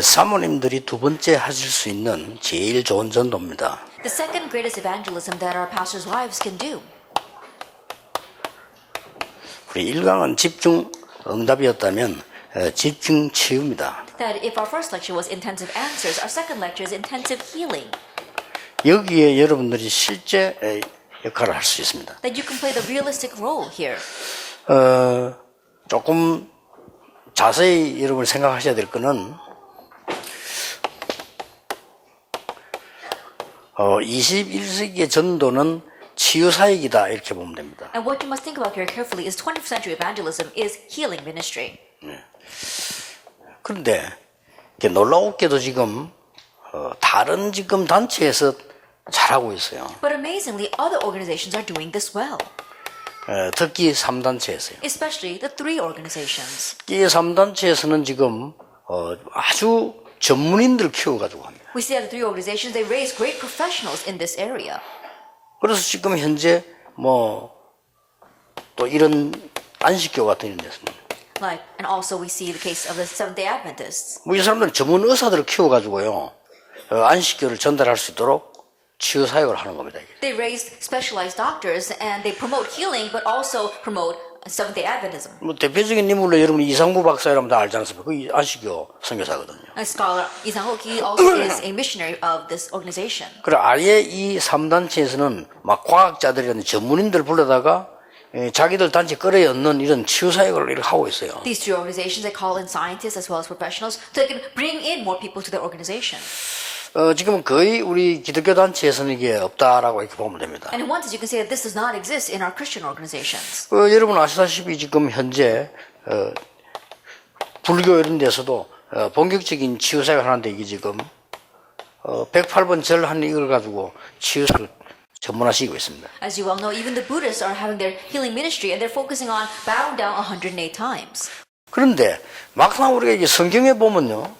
사모님들이 두 번째 하실 수 있는 제일 좋은 전도입니다. The second greatest evangelism that our pastors' wives can do. 우리 1강은 집중 응답이었다면 집중 치유입니다. That if our first lecture was intensive answers, our second lecture is intensive healing. 여기에 여러분들이 실제 역할을 할 수 있습니다. That you can play the realistic role here. 조금 자세히 여러분 생각하셔야 될 거는 21세기의 전도는 치유사역이다 이렇게 보면 됩니다. And what you must think about here carefully is 20th century evangelism is healing ministry. 그런데 놀라웠게도 지금 다른 지금 단체에서 잘하고 있어요. But amazingly, other organizations are doing this well. 특히 3단체에서요. Especially the three organizations. 이 3단체에서는 지금 아주 전문인들 키워가지고 합니다. We see that the three organizations, they raise great professionals in this area. 그래서 지금 현재 또 이런 안식교 같은 이런 데서는 And also we see the case of the Seventh-day Adventists. 이 사람들은 전문 의사들을 키워가지고요 안식교를 전달할 수 있도록 치유 사역을 하는 겁니다. They raise specialized doctors and they promote healing, but also promote Seventh-day Adventism. 대표적인 인물로 여러분 이상구 박사라면 다 알지 않습니까? 그 안식교 선교사거든요. A scholar, Lee Sang-hook, he also is a missionary of this organization. 그래 아예 이 3단체에서는 막 과학자들이라는 전문인들 불러다가 자기들 단체 끌어안는 이런 치유 사역을 이렇게 하고 있어요. These two organizations, they call in scientists as well as professionals so they can bring in more people to their organization. 지금은 거의 우리 기독교 단체에서는 이게 없다라고 이렇게 보면 됩니다. And in one sense, you can say that this does not exist in our Christian organizations. 여러분 아시다시피 지금 현재 불교 이런 데서도 본격적인 치유 사역을 하는데 이게 지금 108번 절 하는 이걸 가지고 치유를 전문화시키고 있습니다. As you well know, even the Buddhists are having their healing ministry and they're focusing on bowing down 108 times. 그런데 막상 우리가 이게 성경에 보면요.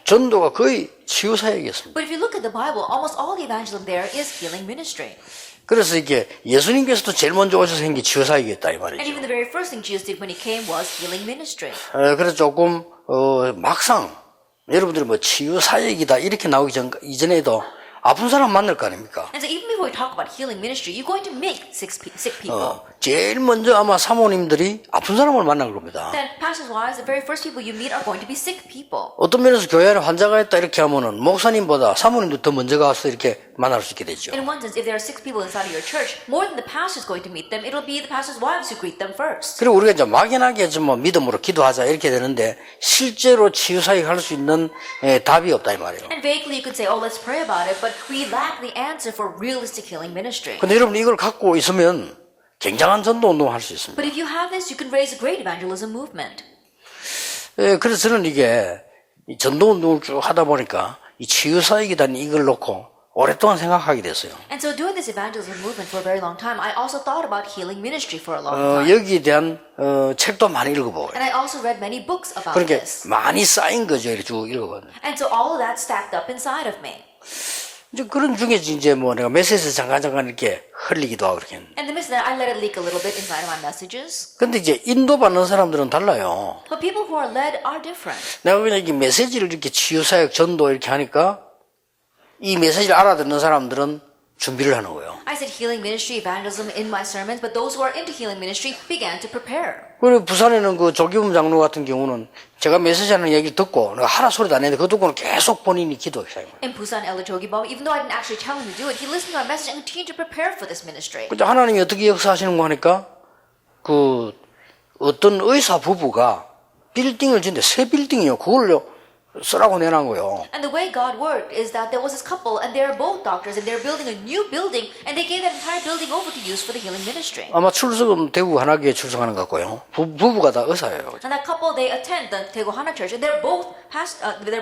전도가 거의 치유 사역이었습니다. But if you look at the Bible, almost all the evangelism there is healing ministry. 그래서 이게 예수님께서도 제일 먼저 오셔서 한 게 치유 사역이었다 이 말이죠. And even the very first thing Jesus did when he came was healing ministry. 그래서 조금 막상 여러분들이 치유 사역이다 이렇게 나오기 이전에도 아픈 사람 만날 거 아닙니까? And so even before we talk about healing ministry, you're going to meet sick people. 제일 먼저 아마 사모님들이 아픈 사람을 만날 겁니다. Then pastors' wives, the very first people you meet are going to be sick people. 어떤 면에서 교회 안에 환자가 있다 이렇게 하면은 목사님보다 사모님도 더 먼저 가서 이렇게 만날 수 있게 되죠. In one sense, if there are sick people inside of your church, more than the pastors going to meet them, it'll be the pastors' wives who greet them first. 그리고 우리가 이제 막연하게 좀 믿음으로 기도하자 이렇게 되는데 실제로 치유 사역 할 수 있는 답이 없다 이 말이에요. And vaguely you could say, oh, let's pray about it, but we lack the answer for realistic healing ministry. 근데 여러분 이걸 갖고 있으면 굉장한 전도 운동을 할 수 있습니다. But if you have this, you can raise a great evangelism movement. 그래서 저는 이게 전도 운동을 쭉 하다 보니까 이 치유 사역이라는 이걸 놓고 오랫동안 생각하게 됐어요. And so doing this evangelism movement for a very long time, I also thought about healing ministry for a long time. 여기에 대한 책도 많이 읽어보고요. And I also read many books about 그러니까 this. 많이 쌓인 거죠. 이렇게 쭉 읽어봤는데. And so all of that stacked up inside of me. 이제 그런 중에 이제 내가 메시지 잠깐 이렇게 흘리기도 하고 그렇게 했는데. And the midst of that, I let it leak a little bit inside of my messages. 근데 이제 인도받는 사람들은 달라요. But people who are led are different. 내가 그냥 이렇게 메시지를 이렇게 치유사역 전도 이렇게 하니까 이 메시지를 알아듣는 사람들은 준비를 하는 거예요. I said healing ministry, evangelism in my sermons, but those who are into healing ministry began to prepare. 그리고 부산에는 그 조기범 장로 같은 경우는 제가 메시지하는 얘기를 듣고 내가 하라 소리도 안 했는데 그거 듣고는 계속 본인이 기도했어요. In Busan, Elder Jogibom, even though I didn't actually tell him to do it, he listened to my message and continued to prepare for this ministry. 근데 하나님이 어떻게 역사하시는 거 하니까 어떤 의사 부부가 빌딩을 짓는데 새 빌딩이요. 그걸요 쓰라고 내놓은 거예요. And the way God worked is that there was this couple and they're both doctors and they're building a new building and they gave that entire building over to use for the healing ministry. 아마 출석은 대구 하나교회 출석하는 것 같고요. 부부가 다 의사예요. And that couple, they attend the Daegu Hana Church and they're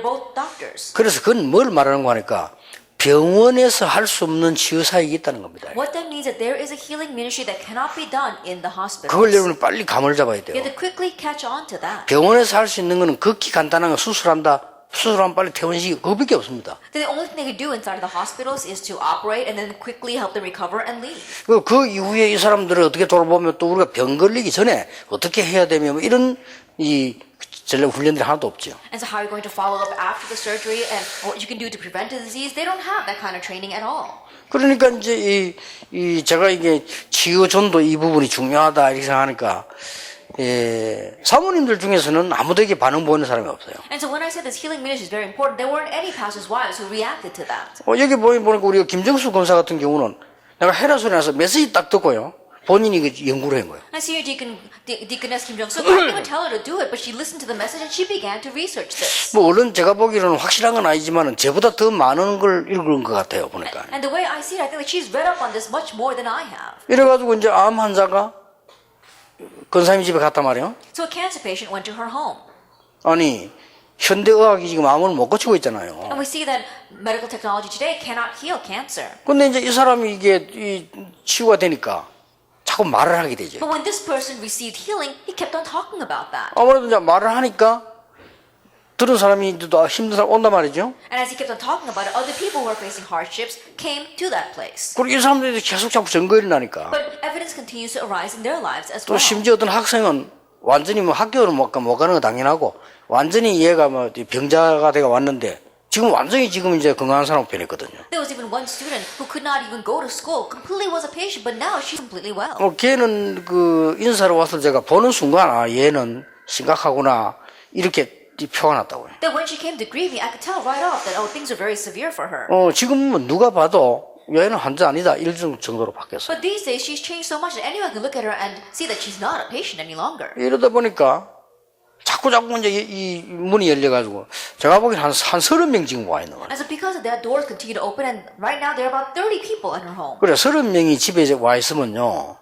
both doctors. 그래서 그건 뭘 말하는 거 하니까 병원에서 할 수 없는 치유 사역이 있다는 겁니다. What that means is that there is a healing ministry that cannot be done in the hospitals. 그걸 여러분 빨리 감을 잡아야 You 돼요. have to quickly catch on to that. 병원에서 할 수 있는 거는 극히 간단한 거 수술하면 빨리 퇴원시키고 그거밖에 없습니다. The only thing they can do inside of the hospitals is to operate and then quickly help them recover and leave. 그 이후에 이 사람들을 어떻게 돌보면 또 우리가 병 걸리기 전에 어떻게 해야 되며 이런 이 전례 훈련들이 하나도 없죠. And so how are you going to follow up after the surgery and what you can do to prevent the disease? They don't have that kind of training at all. 그러니까 이제 제가 이게 치유 전도 이 부분이 중요하다 이렇게 생각하니까 사모님들 중에서는 아무데게 반응 보이는 사람이 없어요. And so when I said this healing ministry is very important, there weren't any pastors' wives who reacted to that. 여기 보니까 우리가 김정수 검사 같은 경우는 내가 헤라 소리 나서 메시지 딱 듣고요. 본인이 그 연구를 한 거예요. I see your deaconess Kim Jong-suk. I didn't even tell her to do it, but she listened to the message and she began to research this. 뭐 얼른 제가 보기로는 확실한 건 아니지만은 저보다 더 많은 걸 읽은 것 같아요. 보니까. And the way I see it, I think that she's read up on this much more than I have. 이래가지고 이제 암 환자가 권사님 집에 갔단 말이에요. So a cancer patient went to her home. 아니 현대의학이 지금 암을 못 고치고 있잖아요. And we see that medical technology today cannot heal cancer. 근데 이제 이 사람이 이게 치유가 되니까 자꾸 말을 하게 되죠. But when this person received healing, he kept on talking about that. 아무래도 이제 말을 하니까 들은 사람이 또 힘든 사람 온단 말이죠. And as he kept on talking about it, other people who are facing hardships came to that place. 그리고 이 사람들이 계속 자꾸 증거를 나니까 But evidence continues to arise in their lives as 또 well. 심지어 어떤 학생은 완전히 뭐 학교를 못 가는 거 당연하고 완전히 얘가 뭐 병자가 돼가 왔는데 지금 완전히 지금 이제 건강한 사람 변했거든요. There was even one student who could not even go to school, completely was a patient, but now she's completely well. 걔는 그 인사로 와서 제가 보는 순간 얘는 심각하구나 이렇게 표가 났다고요. Then when she came to grieve me, I could tell right off that things are very severe for her. 지금은 누가 봐도 얘는 환자 아니다 이럴 정도로 바뀌었어요. But these days she's changed so much that anyone can look at her and see that she's not a patient any longer. 이러다 보니까 자꾸 이제 이 문이 열려가지고 제가 보기엔 한 30명 지금 와 있는 거예요. And so because of that, doors continue to open, and right now there are about 30 people in her home. 그래 30명이 집에 이제 와 있으면요,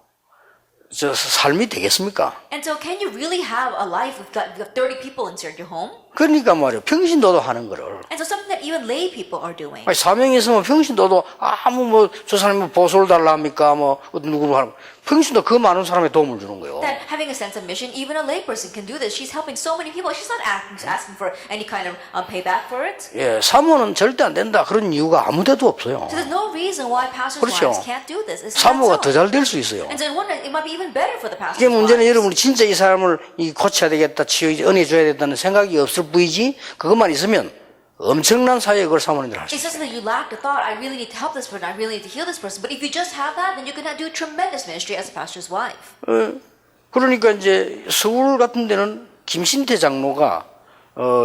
저 삶이 되겠습니까? And so can you really have a life if you've got 30 people inside your home? 그러니까 말이에요. 평신도도 하는 거를. And so something that even lay people are doing. 아니, 사명이 있으면 평신도도 아무 뭐 저 사람이 보소를 달라 합니까? 뭐 어떤 누구를 하는 평신도 그 많은 사람에 도움을 주는 거예요. That having a sense of mission, even a layperson can do this. She's helping so many people. She's not asking for any kind of payback for it. 예, 사모는 절대 안 된다. 그런 이유가 아무데도 없어요. So there's no reason why pastors' 그렇죠. wives can't do this. It's not 사모가 so. 더 잘 될 수 있어요. And so in one way, it might be even better for the 이게 pastors' 문제는 wives. 여러분이 진짜 이 사람을 고쳐야 되겠다, 은혜 줘야 되겠다는 생각이 없을 뿐이지 그것만 있으면 엄청난 사역을 사모님들 할 수 It's 있어요. just that you lack the thought, I really need to help this person, I really need to heal this person. But if you just have that, then you can do tremendous ministry as a pastor's wife. 그러니까 이제 서울 같은 데는 김신태 장로가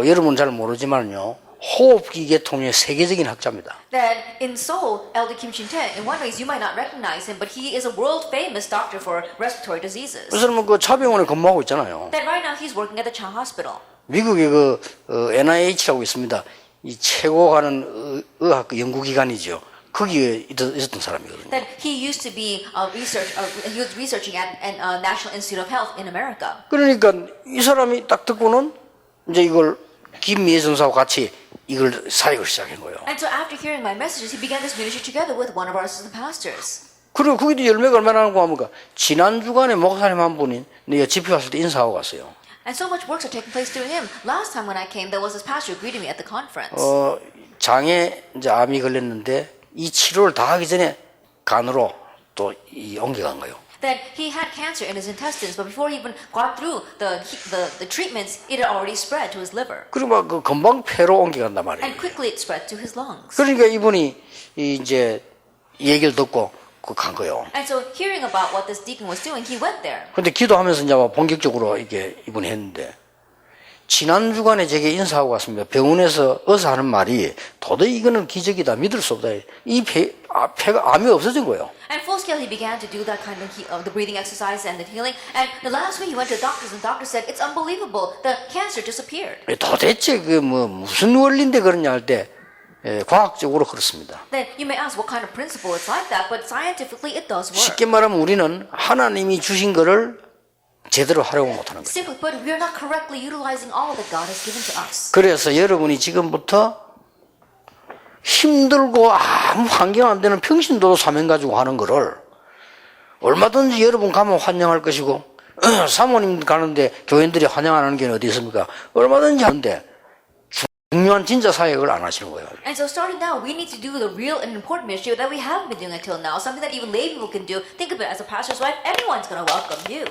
여러분은 잘 모르지만요, 호흡기 계통의 세계적인 학자입니다. That in Seoul, Elder Kim Shin-tae, in one way you might not recognize him, but he is a world famous doctor for respiratory diseases. 그 사람은 그 차병원에 근무하고 있잖아요. That right now he's working at the Cha Hospital. 미국의 그 NIH라고 있습니다. 이 최고 가는 의학 연구기관이죠. 거기에 있었던 사람이거든요. That he used to be he was researching at National Institute of Health in America. 그러니까 이 사람이 딱 듣고는 이제 이걸 김미애 전사와 같이 이걸 사역을 시작한 거예요. And so after hearing my messages, he began this ministry together with one of our assistant pastors. 그리고 거기도 열매가 얼마나 나는 거 합니까? 지난 주간에 목사님 한 분이 내가 집회 왔을 때 인사하고 갔어요. And so much works are taking place through him. Last time when I came, there was this pastor who greeted me at the conference. 장에 이제 암이 걸렸는데 이 치료를 다 하기 전에 간으로 또 옮겨간 거예요. That he had cancer in his intestines, but before he even got through the treatments, it had already spread to his liver. 그리고 막 그 금방 폐로 옮겨간단 말이에요. And quickly it spread to his lungs. 그러니까 이분이 이제 얘기를 듣고 간 거예요. And so hearing about what this deacon was doing, he went there. 근데 기도하면서 이제 본격적으로 이게 이분이 했는데, 지난 주간에 제게 인사하고 갔습니다. 병원에서 의사 하는 말이 도저히 이거는 기적이다, 믿을 수 없다. 이 폐가 암이 없어진 거예요. And full scale, he began to do that kind of the breathing exercise and the healing. And the last week, he went to the doctors, and the doctor said, "It's unbelievable. The cancer disappeared." 도대체 그 뭐 무슨 원리인데 그러냐 할 때, 과학적으로 그렇습니다. Then you may ask what kind of principle it's like that, but scientifically, it does work. 쉽게 말하면 우리는 하나님이 주신 거를 제대로 활용 못하는 거예요. Simply put, we are not correctly utilizing all that God has given to us. 그래서 여러분이 지금부터 힘들고 아무 환경 안 되는 평신도로 사명 가지고 하는 거를 얼마든지 여러분 가면 환영할 것이고, 사모님 가는데 교인들이 환영 안 하는 게 어디 있습니까? 얼마든지 하는데 중요한 진짜 사역을 안 하시는 거예요. And so starting now, we need to do the real and important ministry that we haven't been doing until now. Something that even lay people can do. Think of it as a pastor's wife. Everyone's going to welcome you.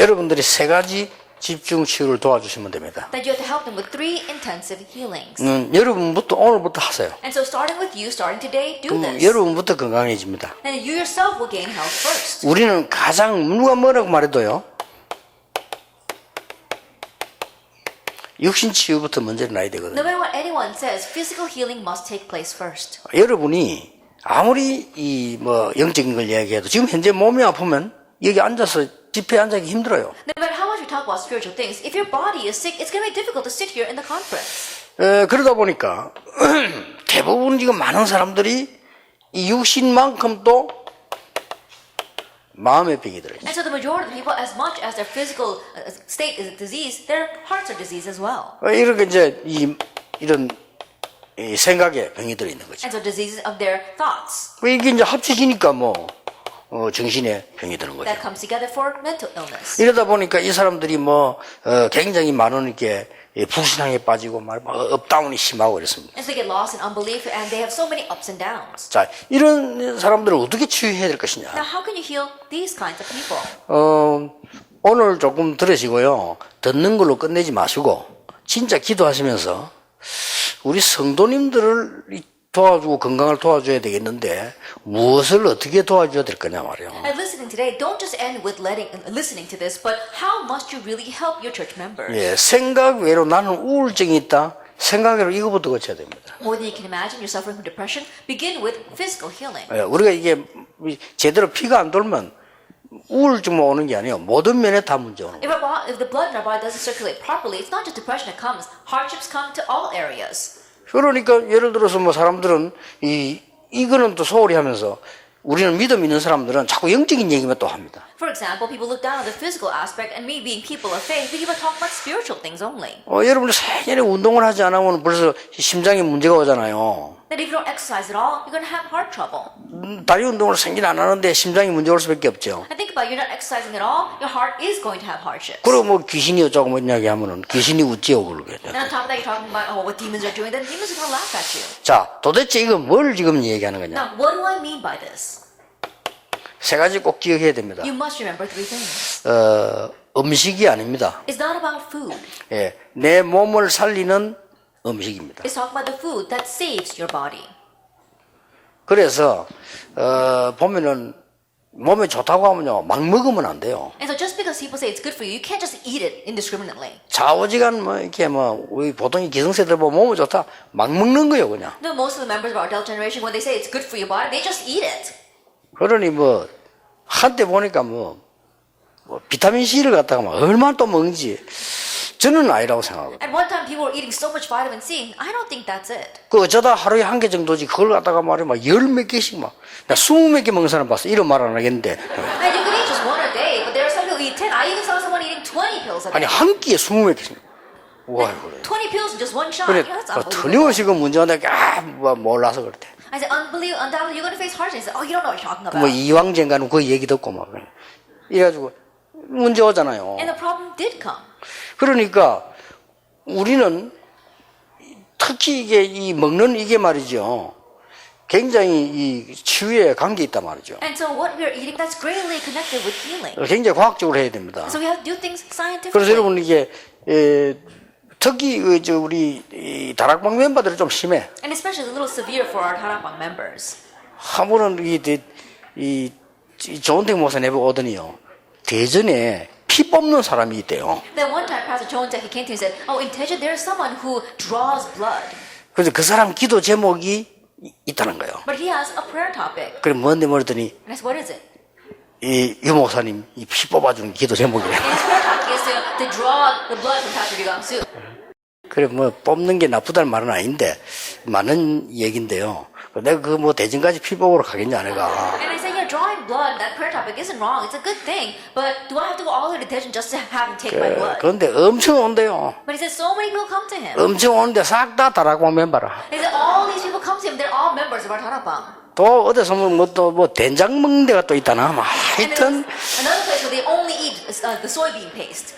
여러분들이 세 가지 집중 치유를 도와주시면 됩니다. That you have to help them with 3 intensive healings. 여러분부터 오늘부터 하세요. And so starting with you, starting today, do 그럼 this. 여러분부터 건강해집니다. And you yourself will gain health first. 우리는 가장 누가 뭐라고 말해도요. 육신 치유부터 먼저 일어나야 No 되거든요. matter what anyone says, physical healing must take place first. 여러분이 아무리 이 뭐 영적인 걸 이야기해도 지금 현재 몸이 아프면 여기 앉아서 집회에 앉아기 힘들어요. No matter how much we talk about spiritual things, if your body is sick, it's going to be difficult to sit here in the conference. 그러다 보니까 대부분 지금 많은 사람들이 이 육신만큼 또 마음의 병이 들어요. And so the majority of people, as much as their physical state is a disease, their hearts are diseased as well. 이렇게 이제 이런 이 생각에 병이 들어 있는 거죠. And so diseases of their thoughts. 이게 이제 합쳐지니까 뭐 정신에 병이 드는 거죠. That comes together for mental illness. 이러다 보니까 이 사람들이 굉장히 많은 이렇게 불신앙에 빠지고 업다운이 심하고 그랬습니다. And so they get lost in unbelief, and they have so many ups and downs. 자, 이런 사람들을 어떻게 치유해야 될 것이냐? Now, how can you heal these kinds of people? 오늘 조금 들으시고요. 듣는 걸로 끝내지 마시고 진짜 기도하시면서 우리 성도님들을 도와주고 건강을 도와줘야 되겠는데 무엇을 어떻게 도와줘야 될 거냐 말이에요. And listening today, don't just end with listening to this, but how must you really help your church members? 예, 생각 외로 나는 우울증이 있다. 생각 외로 이거부터 고쳐야 됩니다. More than you can imagine, you're suffering from depression. Begin with physical healing. 예, 우리가 이게 제대로 피가 안 돌면 우울증만 오는 게 아니에요. 모든 면에 다 문제 오는 거예요. If the blood in our body doesn't circulate properly, it's not just depression that comes. Hardships come to all areas. 그러니까 예를 들어서 뭐 사람들은 이거는 또 소홀히 하면서 우리는 믿음 있는 사람들은 자꾸 영적인 얘기만 또 합니다. For example, people look down on the physical aspect, and me being people of faith, we keep talking about spiritual things only. 여러분이 생년에 운동을 하지 않으면 벌써 심장에 문제가 오잖아요. That if you don't exercise at all, you're going to have heart trouble. 다리 운동을 생긴 안 하는데 심장에 문제 올 수밖에 없죠. And think about it, you're not exercising at all, your heart is going to have hardships. 그리고 뭐 귀신이 어쩌고 뭐 이야기하면은 귀신이 웃지요 그러겠죠. And on top of that, you're talking about what demons are doing, then demons are going to laugh at you. 자, 도대체 이거 뭘 지금 얘기하는 거냐? Now, what do I mean by this? 세 가지 꼭 기억해야 됩니다. You must remember 3 things. 음식이 아닙니다. It's not about food. 예, 내 몸을 살리는 음식입니다. It's talking about the food that saves your body. 그래서 보면은 몸에 좋다고 하면요 막 먹으면 안 돼요. And so just because people say it's good for you, you can't just eat it indiscriminately. 좌우지간 뭐 이렇게 뭐 우리 보통 기성세대들 보면 몸에 좋다 막 먹는 거예요 그냥. No, most of the members of our adult generation, when they say it's good for your body, they just eat it. 그러니 뭐 한때 보니까 뭐 비타민 C를 갖다가 막 얼마나 또 먹는지 저는 아니라고 생각하거든요. At one time, people were eating so much vitamin C. I don't think that's it. 그 어쩌다 하루에 1개 정도지 그걸 갖다가 말이야 막 10몇 개씩 막 나 20몇 개 먹는 사람 봤어. 이런 말 안 하겠는데. And you can eat just 1 a day, but there are some people who eat 10. I even saw someone eating 20 pills a 아니 day. 한 끼에 20몇 개씩. 와 그래. 20 pills in just 1 shot. 그래 Yeah, that's unbelievable. 틀림없이 그 문제가 뭐 몰라서 그렇대. I said, undoubtedly, you're going to face hardships. Oh, you don't know what you're talking about. 뭐 이왕젠가는 그 얘기 듣고 막 이래가지고 문제 오잖아요. And the problem did come. 그러니까 우리는 특히 이게 이 먹는 이게 말이죠. 굉장히 이 치유에 관계 있단 말이죠. And so what we're eating, that's greatly connected with healing. 굉장히 과학적으로 해야 됩니다. So we have to do things scientifically. 그래서 여러분 이게 특히 우리 이 다락방 멤버들이 좀 심해. And especially a little severe for our Tarapang members. 한 번은 이 조은택 목사 내보고 오더니요. 대전에 피 뽑는 사람이 있대요. Then one time, Pastor Chontek, he came to me and said, "Oh, in Teja, there's someone who draws blood, 그래서 그 사람 기도 제목이 있다는 거예요. but he has a prayer topic." 그래 뭔데 뭐랬더니 And I said, "What is it?" 유 목사님 이 피 뽑아주는 기도 제목이래. And his prayer topic is to draw the blood from Pastor Rigam-su. 그래 뭐 뽑는 게 나쁘다는 말은 아닌데 많은 얘긴데요. 내가 그 뭐 대전까지 피 뽑으러 가겠냐 내가. And I said, "Yeah, drawing blood, that prayer topic isn't wrong. It's a good thing. But do I have to go all the way to Teja just to have him take my blood?" 그런데 엄청 온대요. But he said, so many people come to him. 엄청 오는데 싹 다 다락방 멤버라. He said, all these people come to him. They're all members of our Tarapang. 또 어디서 뭐 된장 먹는 데가 또 있다나. 막 And there's 하여튼 another place where they only eat the soybean paste.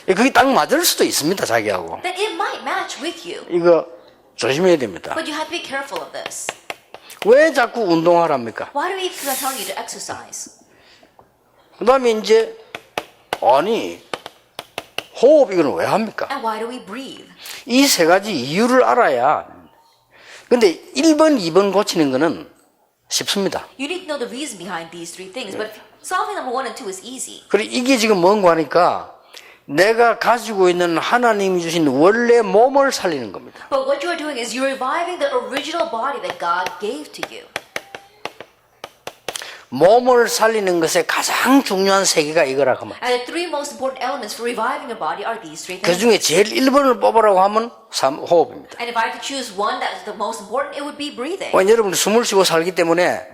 그게 딱 맞을 수도 있습니다 자기하고. Then it might match with you. 이거 조심해야 됩니다. But you have to be careful of this. 왜 자꾸 운동하랍니까? Why do we keep on telling you to exercise? 그 다음에 이제 아니 호흡 이거는 왜 합니까? And why do we breathe? 이 세 가지 이유를 알아야. 근데 1번, 2번 고치는 거는 쉽습니다. You need to know the reason behind these three things, but solving number 1 and 2 is easy. 그리고 이게 지금 뭔가 하니까 내가 가지고 있는 하나님이 주신 원래 몸을 살리는 겁니다. But what you are doing is you're reviving the original body that God gave to you. 몸을 살리는 것의 가장 중요한 세 개가 이거라고 하면 And the three most important elements for reviving your body are these three 그 things. 중에 제일 1번을 뽑으라고 하면 호흡입니다. And if I had to choose one that is the most important, it would be breathing. 여러분 숨을 쉬고 살기 때문에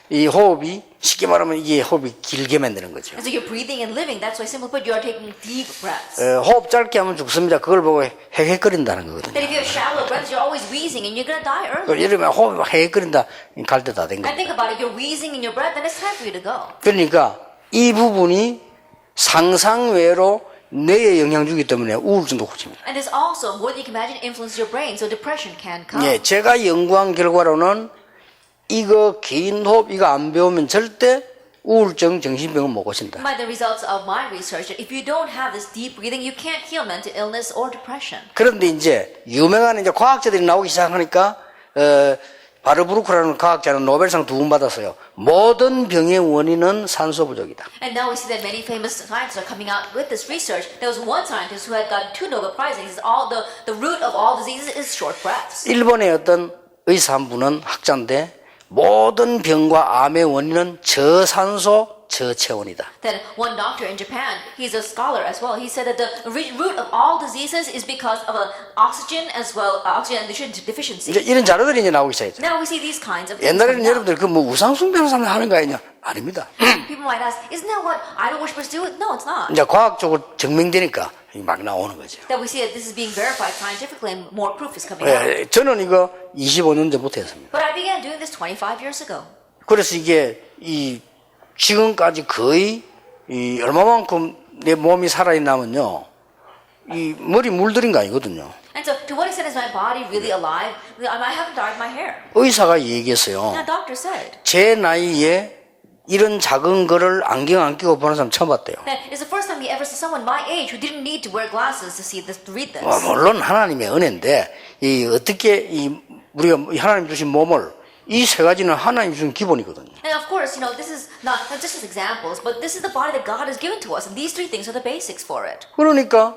이 호흡이 쉽게 말하면 이게 호흡이 길게 만드는 거죠. And so you're breathing and living. That's why, simply put, you are taking deep breaths. 호흡 짧게 하면 죽습니다. 그걸 보고 헥헥거린다는 거거든요. That if you have shallow breaths, you're always wheezing and you're going to die early. 여러분 호흡이 막 헥헥거린다 갈 때 다 된 And 겁니다. think about it. You're wheezing in your breath, then it's time for you to go. 그러니까 이 부분이 상상외로 뇌에 영향 주기 때문에 우울증도 고칩니다. And this also, more than you can imagine, influences your brain, so depression can come. 예, 제가 연구한 결과로는 이거 긴 호흡 이거 안 배우면 절대 우울증, 정신병은 못 고친다. By the results of my research, that if you don't have this deep breathing, you can't heal mental illness or depression. 그런데 이제 유명한 이제 과학자들이 나오기 시작하니까 바르브루크라는 과학자는 노벨상 2번 받았어요. 모든 병의 원인은 산소 부족이다. And now we see that many famous scientists are coming out with this research. There was one scientist who had got 2 Nobel Prizes. All the root of all diseases is short breaths. 일본의 어떤 의사 한 분은 학자인데 모든 병과 암의 원인은 저산소, 저체온이다. Then one doctor in Japan, he's a scholar as well. He said that the root of all diseases is because of oxygen as well, oxygen deficiency. 이제 이런 자료들이 이제 나오기 시작했죠. Now we see these kinds of things. 옛날에는 coming out. 여러분들 그 뭐 우상숭배하는 사람들 하는 거 아니냐? 아닙니다. People might ask, isn't that what idol worshippers do? No, it's not. 이제 과학적으로 증명되니까 막 나오는 거죠. That we see that this is being verified scientifically and more proof is coming out. 예, 저는 이거 25년 전부터 했습니다. But I began doing this 25 years ago. 그래서 이게 지금까지 거의 얼마만큼 내 몸이 살아있냐면요. 이 머리 물들인 거 아니거든요. And so, to what extent is my body really alive? I haven't dyed my hair. 의사가 얘기했어요. And a doctor said 제 나이에 이런 작은 거를 안경 안 끼고 보는 사람 처음 봤대요. that it's the first time he ever saw someone my age who didn't need to wear glasses to see this, to read this. 물론 하나님의 은혜인데 어떻게 우리가 하나님 주신 몸을 이 세 가지는 하나님 주신 기본이거든요. And of course, this is not just as examples, but this is the body that God has given to us, and these three things are the basics for it. 그러니까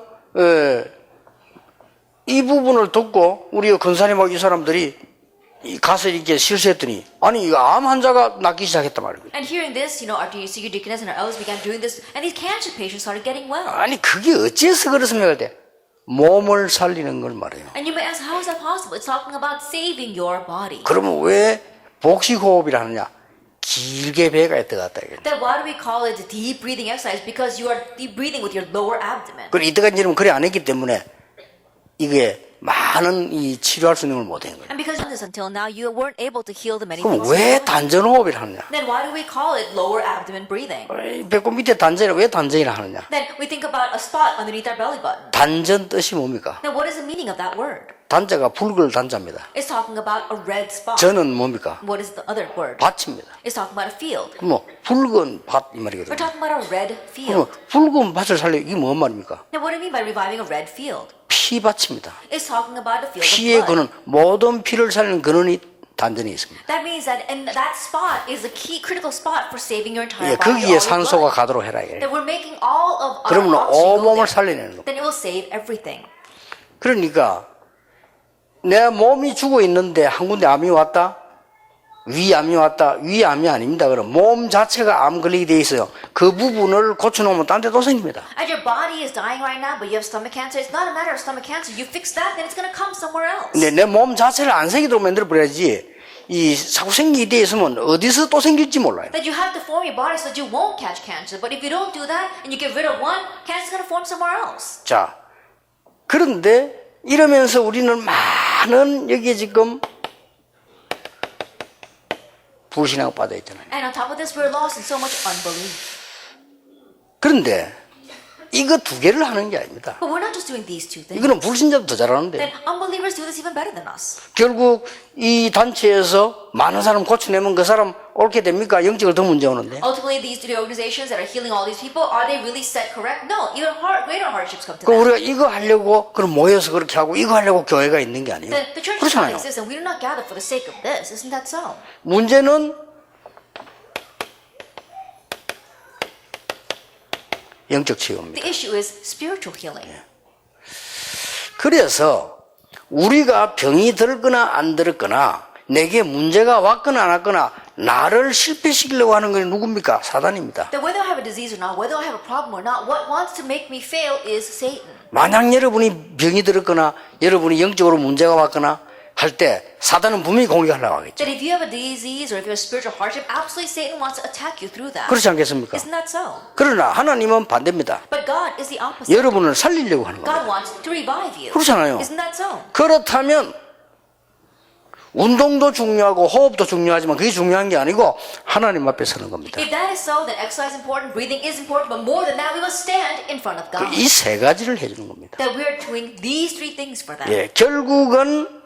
이 부분을 듣고 우리 권사님하고 이 사람들이 가서 이렇게 실수했더니 아니 이거 암 환자가 낫기 시작했단 말이에요. And hearing this, our senior deaconess and our elders began doing this, and these cancer patients started getting well. 아니 그게 어째서 그렇습니까? 할 때 몸을 살리는 걸 말해요. And you may ask, how is that possible? It's talking about saving your body. 그러면 왜 복식호흡이라 하느냐? 길게 배가 들어갔다 이거예요. Then why do we call it deep breathing exercise? Because you are deep breathing with your lower abdomen. 그리고 이때까지 여러분 그래 안 했기 때문에 이게 많은 치료할 수 있는 걸 못 한 거예요. And because of this until now, you weren't able to heal the many 그럼 things. 왜 단전호흡이라 하느냐? Then why do we call it lower abdomen breathing? 배꼽 밑에 단전이라 왜 단전이라 하느냐? Then we think about a spot underneath our belly button. 단전 뜻이 뭡니까? Now what is the meaning of that word? 단자가 붉을 단자입니다. It's talking about a red spot. 전은 뭡니까? What is the other word? 밭입니다. It's talking about a field. 그럼 붉은 밭 이 We're 말이거든요. talking about a red 그럼 field. 붉은 밭을 살려 이게 뭔 말입니까? Now what do you mean by reviving a red field? 피밭입니다. It's talking about a field 피의 of blood. 근원, 모든 피를 살리는 근원이 단전에 있습니다. That means that in that spot is a key critical spot for saving your entire 예, body. 거기에 all your 산소가 blood. 가도록 해라. 예. That we're making all of our 그러면 oxygen go 온몸을 there. 살려내는 거. Then it will save everything. 그러니까 내 몸이 죽어 있는데 한 군데 암이 왔다. 위암이 왔다. 위암이 아닙니다. 그럼 몸 자체가 암 걸리게 돼 있어요. 그 부분을 고쳐놓으면 딴 데 또 생깁니다. And your body is dying right now, but you have stomach cancer. It's not a matter of stomach cancer. You fix that, then it's going to come somewhere else. 근데 내 몸 자체를 안 생기도록 만들어 버려야지. 자꾸 생기게 돼 있으면 어디서 또 생길지 몰라요. That you have to form your body so that you won't catch cancer. But if you don't do that and you get rid of one, cancer's going to form somewhere else. 자, 그런데 이러면서 우리는 많은 여기에 지금 불신앙 빠져 있잖아요. And on top of this, we're lost in so much unbelief. 그런데 이거 두 개를 하는 게 아닙니다. But we're not just doing these two things. 이거는 불신자도 더 잘하는데 Then unbelievers do this even better than us. 결국 이 단체에서 많은 사람 고쳐내면 그 사람 옳게 됩니까? 영적으로 더 문제 오는데. Ultimately, these three organizations that are healing all these people, are they really set correct? No, even greater hardships come to 그 them. 우리가 이거 하려고 그럼 모여서 그렇게 하고 이거 하려고 교회가 있는 게 아니에요. The church does not 그렇잖아요. exist, and we do not gather for the sake of this. Isn't that so? 문제는 영적 치유입니다. The issue is spiritual healing. 그래서 우리가 병이 들거나 안 들었거나 내게 문제가 왔거나 안 왔거나 나를 실패시키려고 하는 건 누굽니까? 사단입니다. That whether I have a disease or not, whether I have a problem or not, what wants to make me fail is Satan. 만약 여러분이 병이 들었거나 여러분이 영적으로 문제가 왔거나 할 때 사단은 분명히 공격하려고 하겠죠. That if you have a disease or if you have a spiritual hardship, absolutely Satan wants to attack you through that. 그렇지 않겠습니까? Isn't that so? 그러나 하나님은 반대입니다. But God is the opposite. 여러분을 살리려고 하는 겁니다. God wants to revive you. 그렇잖아요. Isn't that so? 그렇다면 운동도 중요하고 호흡도 중요하지만 그게 중요한 게 아니고 하나님 앞에 서는 겁니다. If that is so, then exercise is important, breathing is important, but more than that, we must stand in front of God. 이 세 가지를 해주는 겁니다. That we are doing these three things for them. 예, 결국은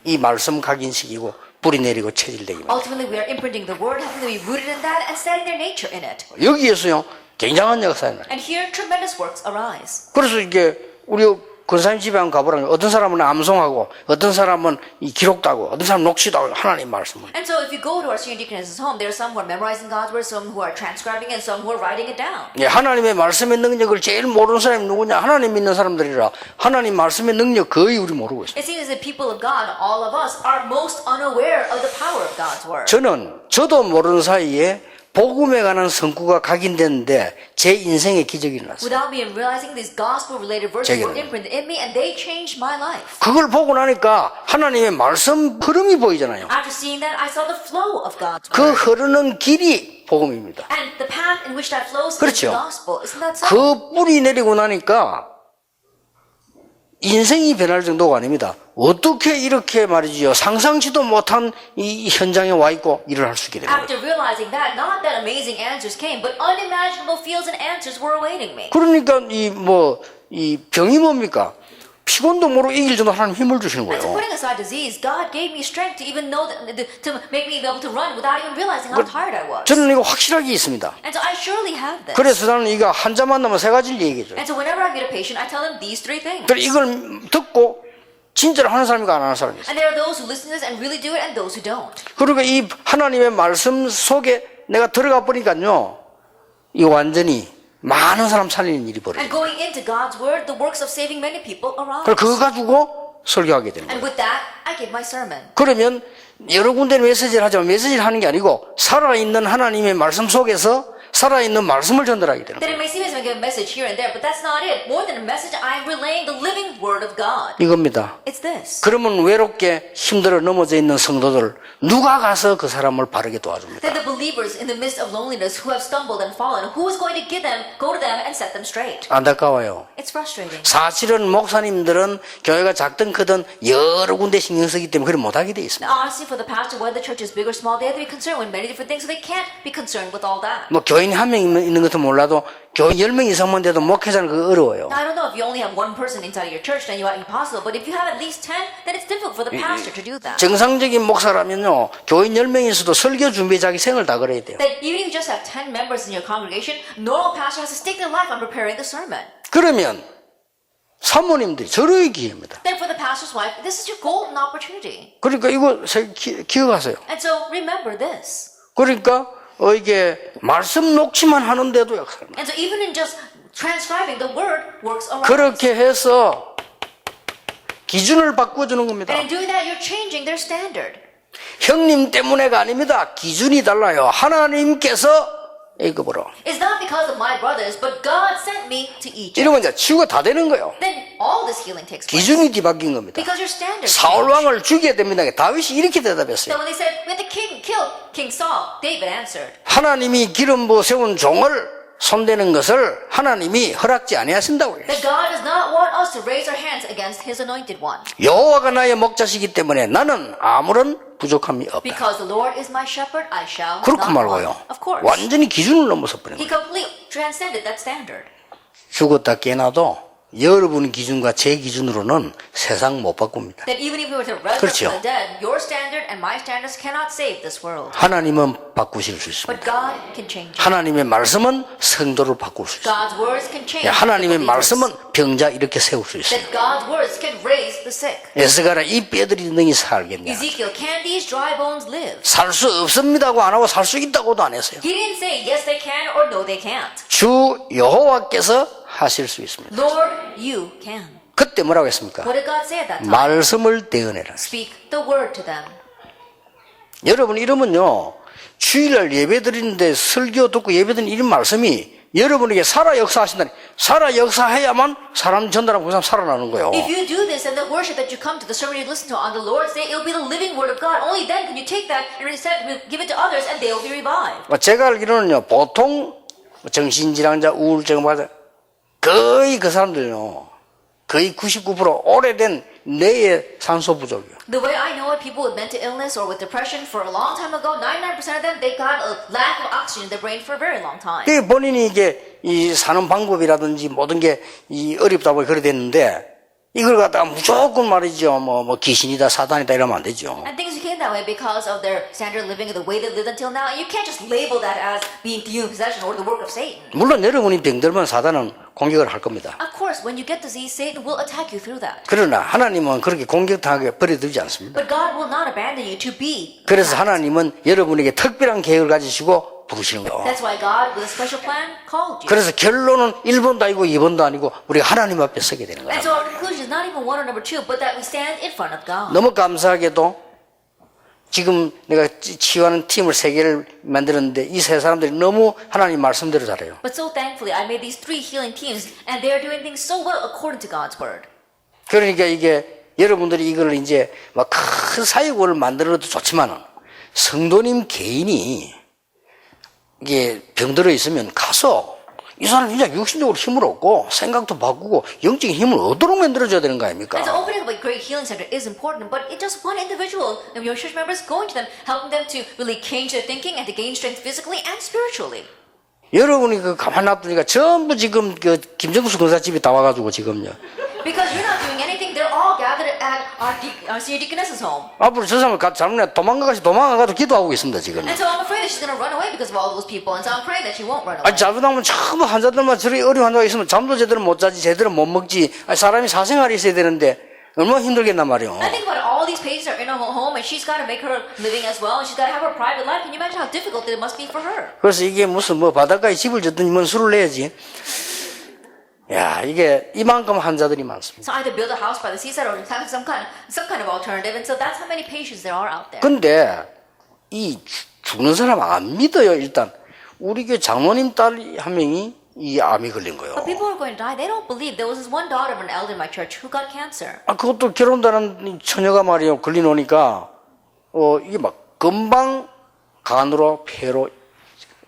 이 말씀 각인식이고 뿌리 내리고 체질되기만. Ultimately, we are imprinting the word, having to be rooted in that, and setting their nature in it. 여기에서요 굉장한 역사가 나요. And here, tremendous works arise. 그래서 이게 우리 권사님 집에 한번 가보라는 거예요. 어떤 사람은 암송하고 어떤 사람은 이 기록도 하고 어떤 사람은 녹취도 하고 하나님 말씀을. And so, if you go to our senior deaconess's home, there are some who are memorizing God's word, some who are transcribing, and some who are writing it down. 예, 하나님의 말씀의 능력을 제일 모르는 사람이 누구냐? 하나님 믿는 사람들이라 하나님 말씀의 능력 거의 우리 모르고 있어요. It seems that people of God, all of us, are most unaware of the power of God's word. 저도 모르는 사이에 복음에 관한 성구가 각인됐는데 제 인생의 기적이 일어났어요. Without me realizing, these gospel-related verses were imprinted in me, and they changed my life. 그걸 보고 나니까 하나님의 말씀 흐름이 보이잖아요. After seeing that, I saw the flow of God's 그 word. 흐르는 길이 복음입니다. And the path in which that flows is 그렇죠. the gospel. Isn't that so? 그 뿌리 내리고 나니까 인생이 변할 정도가 아닙니다. 어떻게 이렇게 말이지요. 상상치도 못한 이 현장에 와 있고 일을 할 수 있게 됩니다. After realizing that, not that amazing answers came, but unimaginable fields and answers were awaiting me. 그러니까 이 병이 뭡니까? 피곤도 모르고 이길 정도 하나님 힘을 주시는 And so 거예요. putting aside disease, God gave me strength to even know that, to make me be able to run without even realizing how tired I was. 저는 이거 확실하게 있습니다. And so I surely have this. 그래서 나는 이거 환자 만나면 세 가지를 얘기해줘요. And so whenever I meet a patient, I tell them these three things. 그래 이걸 듣고 진짜로 하는 사람이고 안 하는 사람이 있어요. And there are those who listen to this and really do it, and those who don't. 그리고 이 하나님의 말씀 속에 내가 들어가 보니까요, 이 완전히 많은 사람 살리는 일이 벌어져요. And going into God's word, the works of saving many people arise. 그걸 그거 가지고 설교하게 되는 And 거예요. with that, I give my sermon. 그러면 여러 군데 메시지를 하지만 메시지를 하는 게 아니고 살아있는 하나님의 말씀 속에서 살아있는 말씀을 전달하게 되는 That 거예요. it may seem as if I give a message here and there, but that's not it. More than a message, I am relaying the living word of God. 이겁니다. It's this. 그러면 외롭게 힘들어 넘어져 있는 성도들 누가 가서 그 사람을 바르게 도와줍니까? That the believers in the midst of loneliness who have stumbled and fallen, who is going to go to them and set them straight? 안타까워요. It's frustrating. 사실은 목사님들은 교회가 작든 크든 여러 군데 신경 쓰기 때문에 그걸 못하게 돼 있습니다. Honestly, for the pastor, whether the church is big or small, they have to be concerned with many different things, so they can't be concerned with all that. 뭐 교인이 한 명 있는 것도 몰라도 교인 10명 이상만 돼도 목회자는 그거 어려워요. Now, I don't know if you only have one person inside of your church, then you are impossible. But if you have at least 10, then it's difficult for the pastor to do that. 정상적인 목사라면요, 교인 10명 있어도 설교 준비에 자기 생을 다 걸어야 돼요. That even if you just have 10 members in your congregation, normal pastor has to stake their life on preparing the sermon. 그러면 사모님들이 절호의 기회입니다. Then for the pastor's wife, this is your golden opportunity. 그러니까 이거 기억하세요. And so remember this. 그러니까 이게 말씀 녹취만 하는데도 역사를. And so even in just transcribing the word works around. 그렇게 해서 기준을 바꿔주는 겁니다. And in doing that, you're changing their standard. 형님 때문에가 아닙니다. 기준이 달라요. 하나님께서 애굽으로. It's not because of my brothers, but God sent me to Egypt. 이러면 이제 치유가 다 되는 거예요. Then all this healing takes place. 기준이 뒤바뀐 겁니다. Because your standards 사울 change. 왕을 죽여야 됩니다. 다윗이 이렇게 So 대답했어요. when they said, we have to kill King Saul, David answered, 하나님이 기름 부어 세운 종을 손대는 것을 하나님이 허락지 아니하신다고 that 그랬어요. God does not want us to raise our hands against His anointed one. 여호와가 나의 목자시기 때문에 나는 아무런 부족함이 없다. Because the Lord is my shepherd, I shall 그렇고 not 말고요. want. Of course. 완전히 기준을 넘어서 버린 He 거예요. completely transcended that standard. 죽었다 깨나도 여러분 기준과 제 기준으로는 세상 못 바꿉니다. That even if we were to resurrect 그렇죠. from the dead, your standard and my standards cannot save this world. 하나님은 바꾸실 수 있습니다. But God can change it. 하나님의 말씀은 성도를 바꿀 수 있습니다. God's words can change 하나님의 the believers. 말씀은 병자 이렇게 세울 수 있습니다. That God's words can raise the sick. 에스가라 이 뼈들이 능히 살겠냐. Ezekiel, can these dry bones live? 살 수 없습니다고 안 하고 살 수 있다고도 안 했어요. He didn't say yes they can or no they can't. 주 여호와께서 하실 수 있습니다. Lord, you can. 그때 뭐라고 했습니까? What did God say at that time? 말씀을 대언해라. Speak the word to them. 여러분 이러면요 주일날 예배 드리는데 설교 듣고 예배 드리는 이런 말씀이 여러분에게 살아 역사하신다니 살아 역사해야만 사람 전달하고 그 사람 살아나는 거예요. If you do this and the worship that you come to, the sermon you listen to on the Lord's Day, it will be the living word of God. Only then can you take that and give it to others and they will be revived. 제가 알기로는요 보통 정신질환자 우울증 환자 거의 그 사람들요 거의 99% 오래된 뇌의 산소 부족이에요. The way I know it, people with mental illness or with depression for a long time ago, 99% of them, they got a lack of oxygen in their brain for a very long time. 그 본인이 이게 이 사는 방법이라든지 모든 게 이 어렵다 보니 그래 됐는데 이걸 갖다가 무조건 말이죠 뭐 귀신이다 사단이다 이러면 안 되죠. And things became that way because of their standard living and the way they lived until now. You can't just label that as being demon possession or the work of Satan. 물론 여러분이 병들면 사단은 공격을 할 겁니다. Of course, when you get disease, Satan will attack you through that. 그러나 하나님은 그렇게 공격당하게 버려두지 않습니다. But God will not abandon you to be. 그래서 하나님은 여러분에게 특별한 계획을 가지시고 부르시는 거예요. That's why God, with a special plan, called you. 그래서 결론은 1번도 아니고 2번도 아니고 우리가 하나님 앞에 서게 되는 거예요. And so our conclusion is not even one or number two, but that we stand in front of God. 너무 감사하게도 지금 내가 치유하는 팀을 3개를 만들었는데 이 3사람들이 너무 하나님 말씀대로 잘해요. But so thankfully, I made these 3 healing teams, and they are doing things so well according to God's word. 그러니까 이게 여러분들이 이걸 이제 막 큰 사역을 만들어도 좋지만은 성도님 개인이 이게 병들어 있으면 가서 이 사람 진짜 육신적으로 힘을 얻고 생각도 바꾸고 영적인 힘을 얻도록 만들어줘야 되는 거 아닙니까? And so opening up a great healing center is important, but it just one individual, your church members, going to them, helping them to really change their thinking and to gain strength physically and spiritually. 여러분이 그 가만 놔두니까 전부 지금 그 김정수 권사집이 다 와가지고 지금요. Because you're not doing anything, they're all gathered at our senior deaconess's home. 앞으로 저 사람을 잘못해 도망가가지고 기도하고 있습니다 지금. And so I'm afraid that she's going to run away because of all those people, and so I'm praying that she won't run away. 아니 잘못하면 전부 환자들만 저리 어려운 환자가 있으면 잠도 제대로 못 자지 제대로 못 먹지. 아니, 사람이 사생활이 있어야 되는데 얼마나 힘들겠단 말이에요. I think about it, all these patients are in a home, and she's got to make her living as well, and she's got to have her private life. Can you imagine how difficult it must be for her? 그래서 이게 무슨 바닷가에 집을 졌더니 뭔 술을 내야지. 야 이게 이만큼 환자들이 많습니다. So either build a house by the seaside or have some kind of alternative, and so that's how many patients there are out there. 근데 이 죽는 사람 안 믿어요. 일단 우리 교회 장로님 딸 한 명이 이 암이 걸린 거예요. But people are going to die. They don't believe. There was this one daughter of an elder in my church who got cancer. 아 그것도 결혼다는 처녀가 말이에요. 걸리노니까 이게 막 금방 간으로 폐로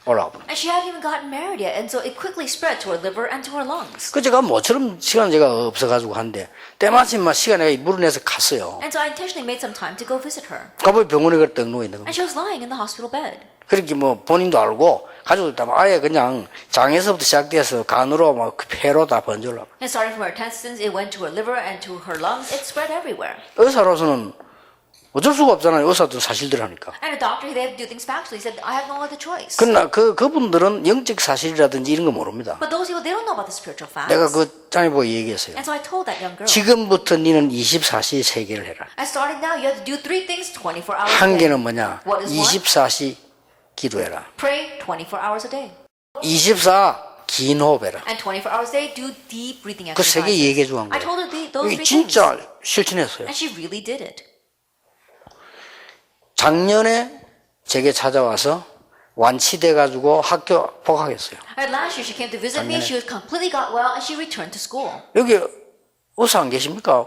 올라와. And she hadn't even gotten married yet, and so it quickly spread to her liver and to her lungs. 그 제가 모처럼 시간 제가 없어가지고 한데 때마침 막 시간에 물을 내서 갔어요. And so I intentionally made some time to go visit her. 가보니 병원에 떡 누워 있는 거. And she was lying in the hospital bed. 그렇게 뭐 본인도 알고 가족들 다 아예 그냥 장에서부터 시작돼서 간으로 막 폐로 다 번져올라. And starting from her intestines, it went to her liver and to her lungs. It spread everywhere. 의사로서는 어쩔 수가 없잖아요. 의사도 사실들 하니까. And a doctor, they have to do things factually. He said, I have no other choice. 그러나 그분들은 영적 사실이라든지 이런 거 모릅니다. But those people, they don't know about the spiritual facts. 내가 그 짱이 보고 얘기했어요. And so I told that young girl, 지금부터 니는 24시 3개를 해라. and starting now, you have to do 3 things 24 hours a 한 day. 개는 뭐냐? What is one? 24시 기도해라. Pray 24 hours a day. 24 긴 호흡해라. And 24 hours a day, do deep breathing 그 세 개 exercises. 얘기해 준 I 거예요. told her those 이게 3 things. 진짜 실천했어요. And she really did it. 작년에 제게 찾아와서 완치돼가지고 학교 복학했어요. And last year she came to visit me. She was completely got well and she returned to school. 여기 의사 안 계십니까?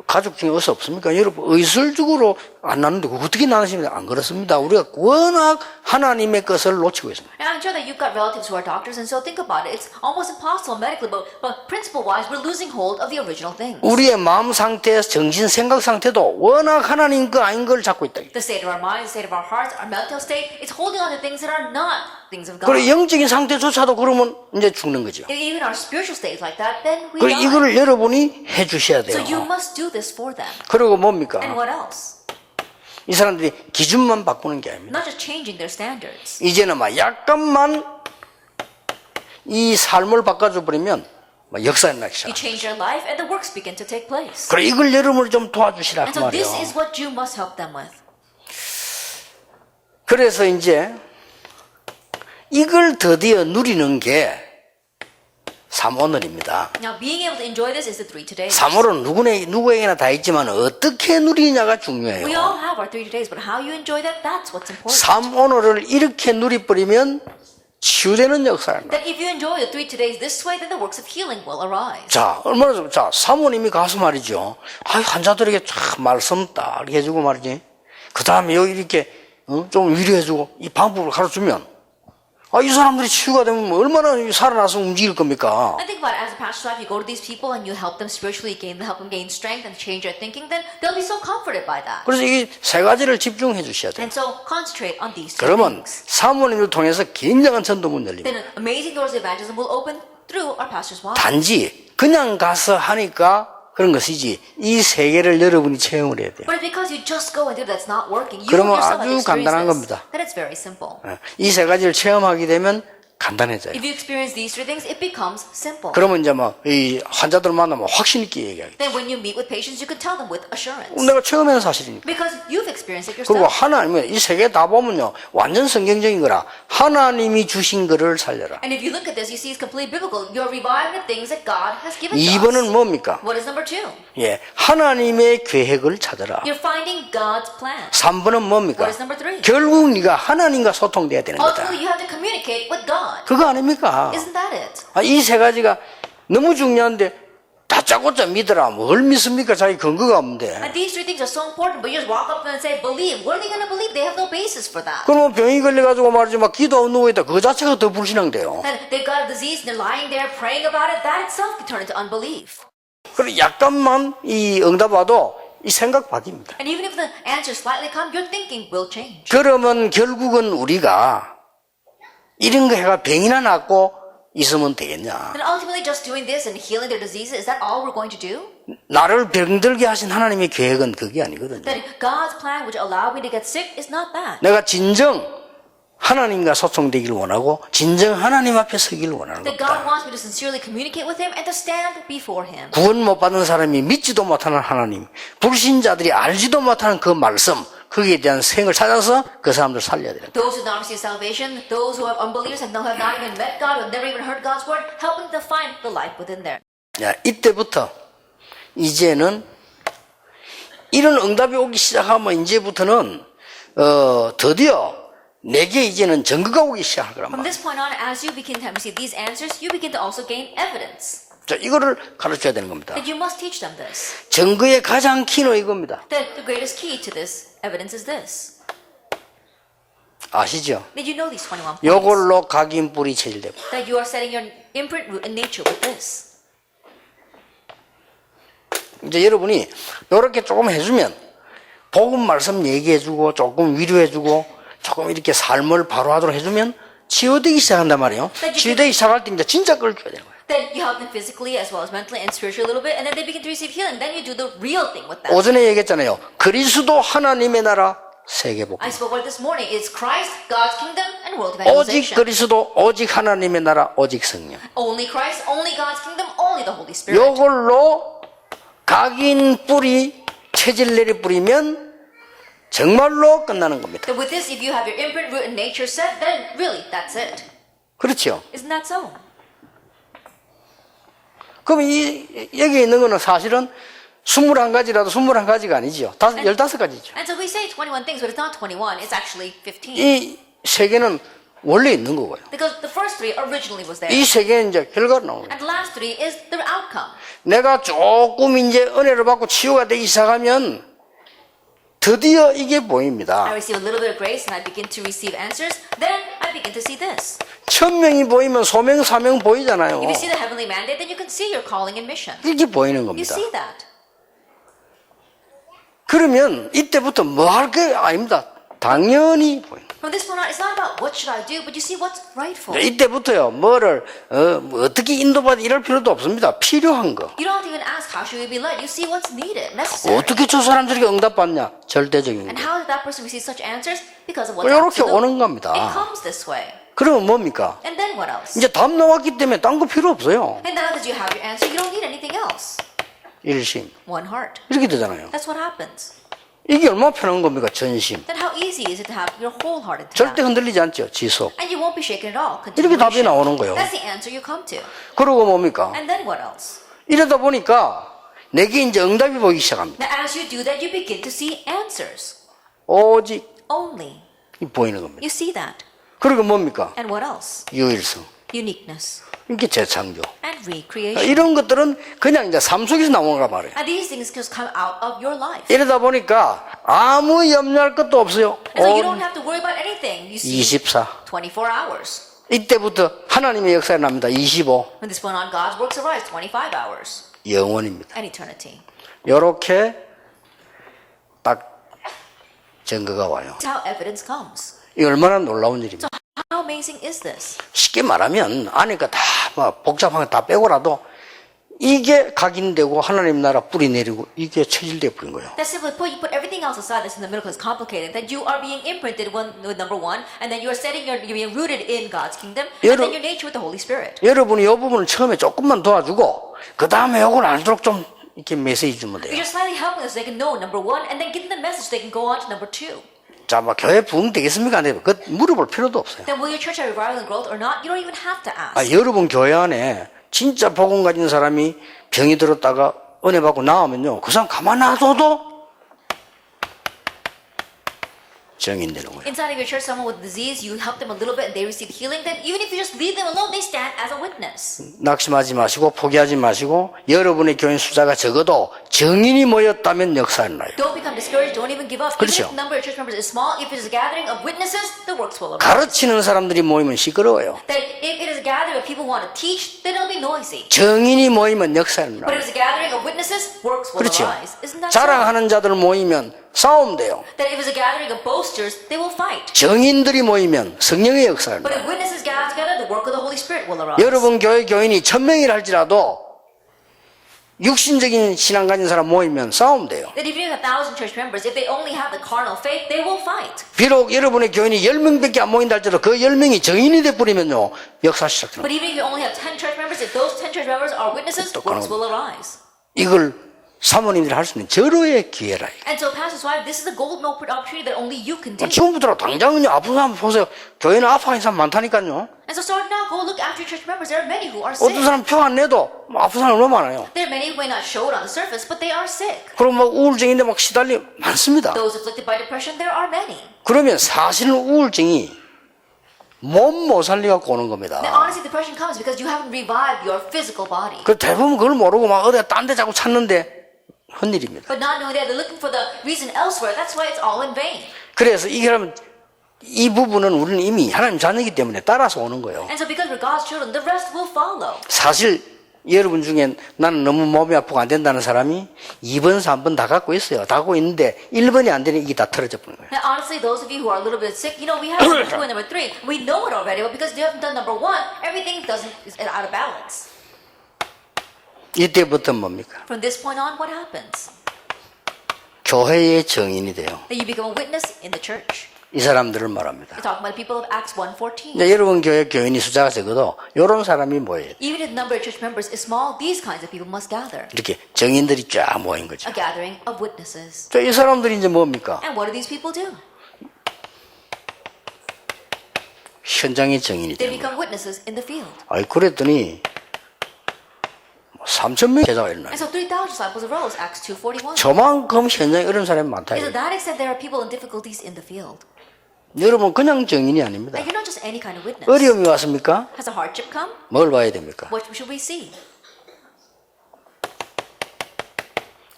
가족 중에 어서 없습니까? 여러분, 의술적으로 안 나는데 어떻게 나누십니까? 안 그렇습니다. 우리가 워낙 하나님의 것을 놓치고 있습니다. And I'm sure that you've got relatives who are doctors, and so think about it. It's almost impossible medically, but principle-wise, we're losing hold of the original things. 우리의 마음 상태, 정신, 생각 상태도 워낙 하나님 거 아닌 걸 잡고 있다. The state of our minds, the state of our hearts, our mental state, it's holding on to things that are not things of God. 그리고 영적인 상태조차도 그러면 이제 죽는 거죠. If even our spiritual state is like that, then we 그리고 die. 이거를 여러분이 해 주셔야 So you 돼요. must do this for them. 그리고 뭡니까? And what else? 이 사람들이 기준만 바꾸는 게 아닙니다. Not just changing their standards. 이제는 막 약간만 이 삶을 바꿔줘 버리면 막 역사에 나기 시작. You change your life, and the works begin to take place. 그래 이걸 여러분을 좀 도와주시라 And 그 so 말이에요. this is what you must help them with. 그래서 이제 이걸 드디어 누리는 게 3오늘입니다. Now, being able to enjoy this is the 3 todays. 3오늘은 누구에게나 다 있지만 어떻게 누리냐가 중요해요. We all have our 3 todays, but how you enjoy that, that's what's important. 3오늘을 이렇게 누리버리면 치유되는 역사가 나. That if you enjoy the 3 todays this way, then the works of healing will arise. 자, 얼마나 좀, 자, 사모님이 가서 말이죠. 환자들에게 참 말씀 딱 이렇게 해주고 말이지. 그 다음에 여기 이렇게, 좀 위로해주고, 이 방법을 가르치면, 이 사람들이 치유가 되면 얼마나 살아나서 움직일 겁니까? And think about it, as a pastor's wife, you go to these people and you help them spiritually, help them gain strength and change their thinking, then they'll be so comforted by that. 그래서 이 세 가지를 집중해 주셔야 돼요. And so concentrate on these 2 그러면 things. 사모님을 통해서 굉장한 전도문 열립니다. Then amazing doors of evangelism will open through our pastor's wife. 단지 그냥 가서 하니까 그런 것이지 이 세 개를 여러분이 체험을 해야 돼요. But it's because you just go and do that's not working. You 그러면 yourself have 아주 간단한 experienced this. 겁니다. Then it's very simple. 이 세 가지를 체험하게 되면 간단해져요. If you experience these 3 things, it becomes simple. 그러면 이제 막 이 환자들 만나면 확신 있게 얘기하겠죠. Then when you meet with patients, you can tell them with assurance. 내가 체험한 사실이니까. Because you've experienced it 그리고 yourself. 하나님은 이 세 개 다 보면요 완전 성경적인 거라 하나님이 주신 거를 살려라. And if you look at this, you see it's completely biblical. You're reviving the things that God has given to 2번은 us. 뭡니까? What is number 2? 예, 하나님의 계획을 찾아라. You're finding God's plan. 3번은 뭡니까? What is number 3? 결국 네가 하나님과 소통돼야 되는 거다. Ultimately, you have to communicate with God. 그거 아닙니까? Isn't that it? 이 세 가지가 너무 중요한데 다짜고짜 믿어라. 뭘 믿습니까? 자기 근거가 없는데. And these 3 things are so important, but you just walk up and say, believe. What are they going to believe? They have no basis for that. 그러면 병이 걸려가지고 말이지 막 기도하고 누워있다. 그거 자체가 더 불신앙돼요. And they've got a disease and they're lying there praying about it. That itself could turn into unbelief. 그리고 약간만 이 응답 와도 이 생각 바뀝니다. And even if the answers slightly come, your thinking will change. 그러면 결국은 우리가 이런 거 해가 병이나 낫고 있으면 되겠냐. And ultimately, just doing this and healing their diseases, is that all we're going to do? 나를 병들게 하신 하나님의 계획은 그게 아니거든요. That God's plan, which allowed me to get sick, is not that. 내가 진정 하나님과 소통되기를 원하고 진정 하나님 앞에 서기를 원하는 That God 겁니다. wants me to sincerely communicate with Him and to stand before Him. 구원 못 받은 사람이 믿지도 못하는 하나님, 불신자들이 알지도 못하는 그 말씀, 거기에 대한 생을 찾아서 그 사람들 살려야 돼요. Those who do not receive salvation, those who have unbelievers and have not even met God, who have never even heard God's word, helping to find the light within there. 야, 이때부터 이제는 이런 응답이 오기 시작하면 이제부터는 드디어 내게 이제는 증거가 오기 시작할 거란 From 말이에요. this point on, as you begin to receive these answers, you begin to also gain evidence. 자, 이거를 가르쳐야 되는 겁니다. That you must teach them this. 증거의 가장 키는 이겁니다. That the greatest key to this evidence is this. 아시죠? Did you know these 21 points? 요걸로 각인 뿌리 체질되고 That you are setting your imprint, root, and nature with this. 이제 여러분이 요렇게 조금 해주면 복음 말씀 얘기해주고 조금 위로해주고 조금 이렇게 삶을 바로하도록 해주면 치유되기 시작한단 말이에요. 치유되기 시작할 때 이제 진짜 걸 줘야 되는 거예요. Then you help them physically as well as mentally and spiritually a little bit, and then they begin to receive healing. Then you do the real thing with them. 오전에 얘기했잖아요. 그리스도 하나님의 나라 세계복음. I spoke about this morning. It's Christ, God's kingdom, and world 오직 evangelization. 그리스도, 오직 하나님의 나라, 오직 성령. Only Christ, only God's kingdom, only the Holy Spirit. 요걸로 각인 뿌리 체질 내리 뿌리면 정말로 끝나는 겁니다. That with this, if you have your imprint, root, and nature set, then really, that's it. 그렇죠? Isn't that so? 그럼 여기 있는 거는 사실은 21가지라도 21가지가 아니죠. 15가지죠. And so we say 21 things, but it's not 21. It's actually 15. 이 세계는 원래 있는 거고요. Because the first three originally was there. 이 세 개는 이제 결과로 나오는 거예요. And the last three is the outcome. 내가 조금 이제 은혜를 받고 치유가 되기 시작하면 드디어 이게 보입니다. I receive a little bit of grace and I begin to receive answers. Then I begin to see this. 천명이 보이면 소명, 사명 보이잖아요. If you see the heavenly mandate, then you can see your calling and mission. 이렇게 보이는 You 겁니다. see that. 그러면 이때부터 뭐 할 게 아닙니다. 당연히 보이는 거예요. From this point on, it's not about what should I do, but you see what's rightful. 이때부터요, 뭐를 뭐 어떻게 인도받아 이럴 필요도 없습니다. 필요한 거. You don't even ask how should we be led. You see what's needed, necessary. 어떻게 저 사람들에게 응답받냐? 절대적인 And 거. how did that person receive such answers? Because of what's 이렇게 absolute. 오는 겁니다. It comes this way. 그러면 뭡니까? And then what else? 이제 답 나왔기 때문에 딴 거 필요 없어요. And now that you have your answer, you don't need anything else. 일심. One heart. 이렇게 되잖아요. That's what happens. 이게 얼마나 편한 겁니까? 전심. Then how easy is it to have your wholehearted 절대 path? 흔들리지 않죠. 지속. And you won't be shaken at all. 이렇게 답이 Continuation. 나오는 거예요. That's the answer you come to. 그러고 뭡니까? And then what else? 이러다 보니까 내게 이제 응답이 보이기 시작합니다. Now as you do that, you begin to see answers. 오직 Only. 보이는 겁니다. You see that. 그리고 뭡니까? And what else? 유일성. Uniqueness. 이게 재창조. And recreation. 이런 것들은 그냥 이제 삶 속에서 나오는 거 말이에요. And these things just come out of your life. 이러다 보니까 아무 염려할 것도 없어요. And so you don't have to worry about anything. You see 24. 24 hours. 이때부터 하나님의 역사가 납니다. 25. From this point on, God's works arise 25 hours. 영원입니다. And eternity. 이렇게 딱 증거가 와요. That's how evidence comes. 이 얼마나 놀라운 일입니까? How amazing is this? 쉽게 말하면 아니까 다 뭐 복잡한 거 다 빼고라도 이게 각인되고 하나님 나라 뿌리 내리고 이게 체질돼 버린 거예요. That's simply put, you put everything else aside that's in the middle because it's complicated. That you are being imprinted with number one, and then you are you're being rooted in God's kingdom, and then your nature with the Holy Spirit. 여러분이 이 부분을 처음에 조금만 도와주고 그 다음에 이걸 알도록 좀 이렇게 메시지 주면 돼요. You're just slightly helping them so they can know number one, and then give them the message so they can go on to number two. 자, 뭐 교회 부흥 되겠습니까? 안 되겠습니까? 그 물어볼 필요도 없어요. Then will your church have revival and growth or not? You don't even have to ask. 여러분 교회 안에 진짜 복음 가진 사람이 병이 들었다가 은혜 받고 나오면요, 그 사람 가만 놔둬도 정인 되는 거예요. Inside of your church, someone with disease, you help them a little bit and they receive healing, then even if you just leave them alone, they stand as a witness. 낙심하지 마시고 포기하지 마시고 여러분의 교인 숫자가 적어도 정인이 모였다면 역사는 나요. Don't become discouraged, don't even give up. 그렇죠. Even if the number of church members is small, if it is a gathering of witnesses, the works will arise. 가르치는 사람들이 모이면 시끄러워요. That if it is a gathering of people who want to teach, then it'll be noisy. 정인이 모이면 역사는 But 나요. if it's a gathering of witnesses, works will 그렇죠. arise. Isn't that so? 자랑하는 자들 모이면 싸움 돼요. That if it's a gathering of boasters, they will fight. 정인들이 모이면 성령의 역사는 But 나요. if witnesses gather together, the work of the Holy Spirit will arise. 여러분 교회 교인이 1000명이라 할지라도 육신적인 신앙 가진 사람 모이면 싸움 돼요. That if you have 1,000 church members, if they only have the carnal faith, they will fight. 비록 여러분의 교인이 10명밖에 안 모인다 할지라도 그 10명이 정인이 돼버리면요, 역사 시작됩니다. But even if you only have 10 church members, if those 10 church members are witnesses, works will arise. 이걸 사모님들이 할 수 있는 절호의 기회라. And so, Pastor's wife, this is the golden opportunity that only you can do. 지금부터 당장은요, 아픈 사람 보세요. 교회는 아파하는 사람 많다니까요. And so, start now, go look after your church members. There are many who are 어떤 sick. 사람 표 안 내도 아픈 사람 너무 많아요. There are many who may not show it on the surface, but they are sick. 그럼 막 우울증인데 막 시달리 많습니다. Those afflicted by depression, there are many. 그러면 사실은 우울증이 몸 못 살려갖고 오는 겁니다. Then honestly, depression comes because you haven't revived your physical body. 그 대부분 그걸 모르고 막 어디 딴 데 자꾸 찾는데 헛일입니다. But not knowing that they're looking for the reason elsewhere, that's why it's all in vain. 그래서 이게 하면 이 부분은 우리는 이미 하나님 자녀이기 때문에 따라서 오는 거예요. And so because we're God's children, the rest will follow. 사실 여러분 중에 나는 너무 몸이 아프고 안 된다는 사람이 2번, 3번 다 갖고 있어요. 다 갖고 있는데 1번이 안 되니 이게 다 틀어져 버린 거예요. And honestly, those of you who are a little bit sick, you know, we have number 2 and number 3. We know it already, but because you haven't done number 1, everything is out of balance. 이때부터 뭡니까? From this point on, what happens? 교회의 정인이 돼요. That you become a witness in the church. 이 사람들을 말합니다. We're talking about the people of Acts 1:14. 이제 여러분 교회 교인이 숫자가 적어도 이런 사람이 모여요. Even if the number of church members is small, these kinds of people must gather. 이렇게 정인들이 쫙 모인 거죠. A gathering of witnesses. 이 사람들이 이제 뭡니까? And what do these people do? 현장의 정인이 They 되는 거예요. become witnesses in the field. 아이 그랬더니 3,000명 제자가 일어나요. And so 3,000 disciples arose, Acts 2:41. 저만큼 현장에 이런 사람이 많다. And to that extent, there are people in difficulties in the field. 여러분 그냥 증인이 아닙니다. Like, you're not just any kind of witness. 어려움이 왔습니까? Has a hardship come? 뭘 봐야 됩니까? What should we see?